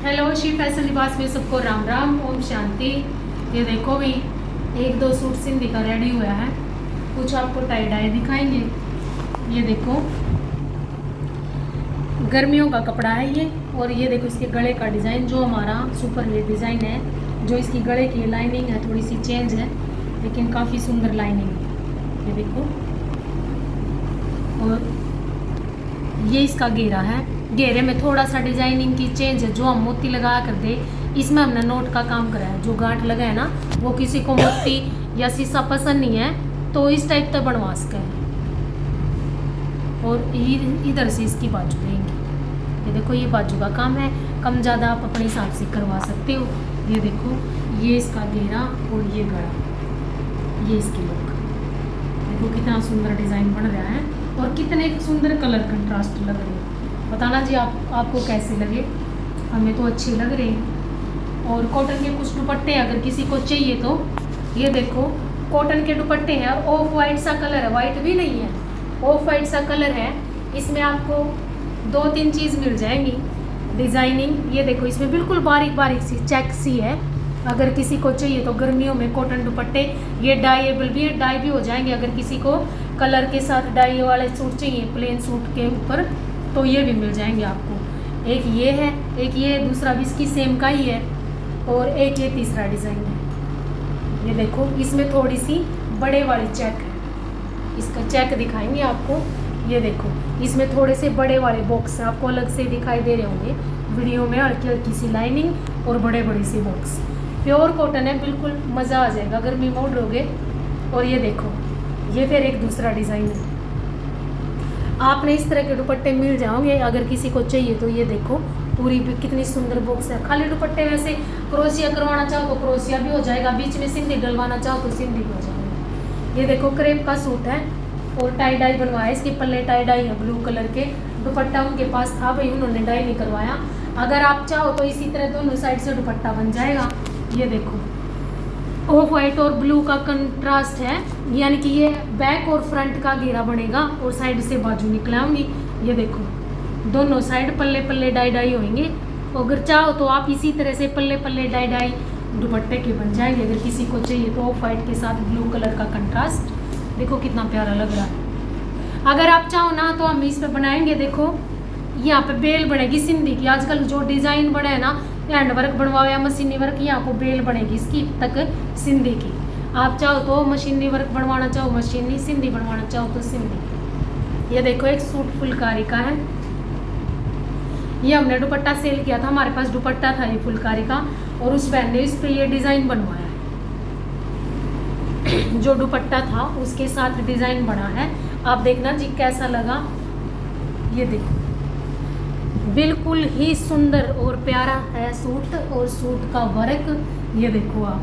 Hello, Shiv fashion लिबास में सबको राम राम, ओम शांति। ये देखो भी एक दो सूट सिंधी का रेडी हुआ है, कुछ आपको टाई डाई दिखाएंगे। ये देखो गर्मियों का कपड़ा है ये, और ये देखो इसके गले का डिज़ाइन जो हमारा सुपर हिट डिज़ाइन है। जो इसकी गले की लाइनिंग है थोड़ी सी चेंज है, लेकिन काफ़ी सुंदर लाइनिंग है। ये देखो, और ये इसका घेरा है। घेरे में थोड़ा सा डिजाइनिंग की चेंज है, जो हम मोती लगा कर दे, इसमें हमने नोट का काम करा है। जो गांठ लगा है ना, वो किसी को मोती या शीशा पसंद नहीं है तो इस टाइप का बनवा सके है। और इधर से इसकी बाजू देंगे। ये देखो, ये बाजू का काम है, कम ज़्यादा आप अपने हिसाब से करवा सकते हो। ये देखो, ये इसका घेरा और ये गला, ये इसकी लुक। देखो कितना सुंदर डिज़ाइन बन रहा है और कितने सुंदर कलर कंट्रास्ट लग रहे हैं। बताना जी आपको कैसे लगे। हमें तो अच्छे लग रहे हैं। और कॉटन के कुछ दुपट्टे अगर किसी को चाहिए तो ये देखो, कॉटन के दुपट्टे हैं। ऑफ वाइट सा कलर है, वाइट भी नहीं है, ऑफ वाइट सा कलर है। इसमें आपको 2-3 चीज़ मिल जाएंगी डिज़ाइनिंग। ये देखो, इसमें बिल्कुल बारीक बारीक सी चेक सी है। अगर किसी को चाहिए तो गर्मियों में कॉटन दुपट्टे, ये डाईएबल भी है, डाई भी हो जाएंगे। अगर किसी को कलर के साथ डाई वाले सूट चाहिए प्लेन सूट के ऊपर, तो ये भी मिल जाएंगे आपको। एक ये है, एक ये, दूसरा भी इसकी सेम का ही है, और एक ये तीसरा डिज़ाइन है। ये देखो, इसमें थोड़ी सी बड़े वाली चेक है। इसका चेक दिखाएंगे आपको। ये देखो, इसमें थोड़े से बड़े वाले बॉक्स आपको अलग से दिखाई दे रहे होंगे वीडियो में। हल्की हल्की सी लाइनिंग और बड़े बड़े से बॉक्स। प्योर कॉटन है, बिल्कुल मज़ा आ जाएगा गर्मी में ओढ़ोगे। और ये देखो, ये फिर एक दूसरा डिज़ाइन है। आपने इस तरह के दुपट्टे मिल जाओगे अगर किसी को चाहिए तो। ये देखो, पूरी कितनी सुंदर बॉक्स है। खाली दुपट्टे में से क्रोशिया करवाना चाहो तो क्रोशिया भी हो जाएगा, बीच में सिंधी डलवाना चाहो तो सिंधी भी हो जाएगा। ये देखो, क्रेप का सूट है और टाई डाई बनवाया। इसके पल्ले टाई डाई है ब्लू कलर के। दुपट्टा उनके पास था भाई, उन्होंने डाई नहीं करवाया। अगर आप चाहो तो इसी तरह दोनों साइड से दुपट्टा बन जाएगा। ये देखो, ऑफ वाइट और ब्लू का कंट्रास्ट है, यानी कि ये बैक और फ्रंट का घेरा बनेगा और साइड से बाजू निकलाऊंगी। ये देखो, दोनों साइड पल्ले पल्ले डाई डाई होंगे। अगर चाहो तो आप इसी तरह से पल्ले पल्ले डाई डाई दुपट्टे के बन जाएंगे। अगर किसी को चाहिए तो ऑफ वाइट के साथ ब्लू कलर का कंट्रास्ट, देखो कितना प्यारा लग रहा है। अगर आप चाहो ना तो हम इस पे बनाएंगे। देखो, यहाँ पे बेल बनेगी सिंधी की। आजकल जो डिज़ाइन बने है ना, हैंड वर्क बनवाओ या मशीनी वर्क, यहाँ को बेल बनेगी इसकी तक सिंधी की। आप चाहो तो मशीनी वर्क बनवाना चाहो मशीनी, सिंधी बनवाना चाहो तो सिंधी। ये देखो, एक सूट फुलकारी का है। ये हमने दुपट्टा सेल किया था, हमारे पास दुपट्टा था ये फुलकारी का, और उस बहन ने इस पे ये डिज़ाइन बनवाया है। जो दुपट्टा था उसके साथ डिज़ाइन बना है। आप देखना जी कैसा लगा। ये देखो, बिल्कुल ही सुंदर और प्यारा है सूट, और सूट का वर्क ये देखो आप।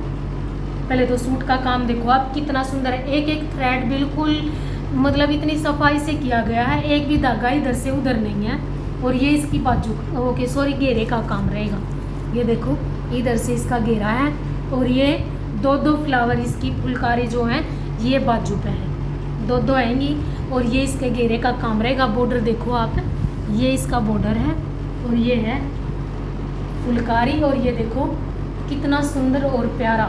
पहले तो सूट का काम देखो आप कितना सुंदर है। एक एक थ्रेड बिल्कुल मतलब इतनी सफाई से किया गया है, एक भी धागा इधर से उधर नहीं है। और ये इसकी बाजू, ओके सॉरी, घेरे का काम रहेगा। ये देखो, इधर से इसका घेरा है, और ये 2-2 फ्लावर इसकी फुलकारी जो है ये बाजू पे है, 2-2 आएंगी। और ये इसके घेरे का काम रहेगा। बॉर्डर देखो आप, ये इसका बॉर्डर है और ये है फुलकारी। और ये देखो कितना सुंदर और प्यारा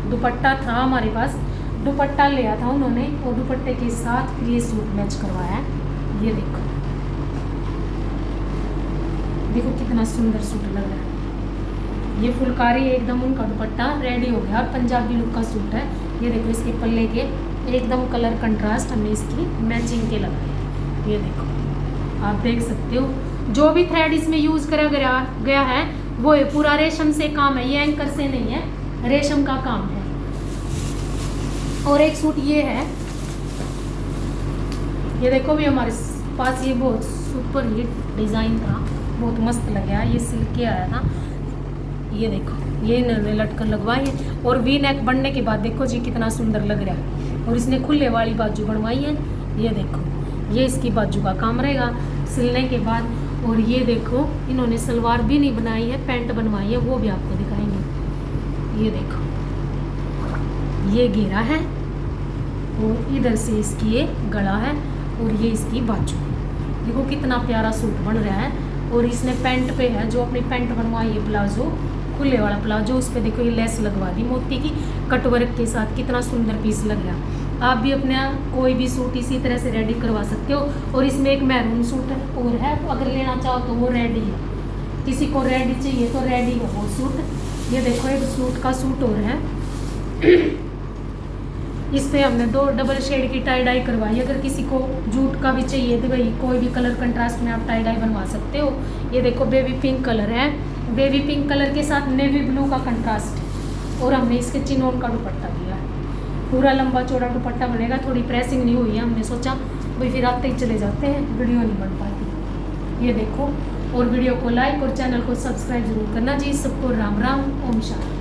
दुपट्टा था हमारे पास। दुपट्टा लिया था उन्होंने और दुपट्टे के साथ फिर ये सूट मैच करवाया है। ये देखो, देखो कितना सुंदर सूट लग रहा है। ये फुलकारी एकदम उनका दुपट्टा रेडी हो गया और पंजाबी लुक का सूट है। ये देखो, इसके पल्ले के एकदम कलर कंट्रास्ट हमने इसकी मैचिंग के लगाए। ये देखो, आप देख सकते हो जो भी थ्रेड इसमें यूज़ करा गया है वो है पूरा रेशम से काम है, ये एंकर से नहीं है, रेशम का काम है। और एक सूट ये है, ये देखो भी हमारे पास ये बहुत सुपर हिट डिज़ाइन था, बहुत मस्त लग गया। ये सिल्क के आया था। ये देखो, ये इन्होंने लटकन लगवाई है और वी नेक बनने के बाद देखो जी कितना सुंदर लग रहा है। और इसने खुले वाली बाजू बनवाई है। ये देखो, ये इसकी बाजू का काम रहेगा सिलने के बाद। और ये देखो, इन्होंने सलवार भी नहीं बनाई है, पैंट बनवाई है, वो भी आपको दिखाएंगे। ये देखो, ये घेरा है और इधर से इसकी ये गला है और ये इसकी बाजू। देखो कितना प्यारा सूट बन रहा है। और इसने पैंट पे है जो अपनी पैंट बनवाई है प्लाजो, खुले वाला प्लाजो, उस पर देखो ये लेस लगवा दी मोती की कटवर्क के साथ, कितना सुंदर पीस लग रहा। आप भी अपने कोई भी सूट इसी तरह से रेडी करवा सकते हो। और इसमें एक मैरून सूट और है, अगर लेना चाहो तो वो रेडी है, किसी को रेडी चाहिए तो रेडी है वो सूट। ये देखो एक सूट का सूट और है इस पे हमने 2 डबल शेड की टाई डाई करवाई। अगर किसी को जूट का भी चाहिए तो भाई कोई भी कलर कंट्रास्ट में आप टाई डाई बनवा सकते हो। ये देखो बेबी पिंक कलर है, बेबी पिंक कलर के साथ नेवी ब्लू का कंट्रास्ट, और हमने इसके चिनोन का दुपट्टा दिया है। पूरा लंबा चौड़ा दुपट्टा बनेगा, थोड़ी प्रेसिंग नहीं हुई है, हमने सोचा भाई फिर आते ही चले जाते हैं, वीडियो नहीं बन पाती। ये देखो, और वीडियो को लाइक और चैनल को सब्सक्राइब जरूर करना जी। सबको राम राम, ओम शांति।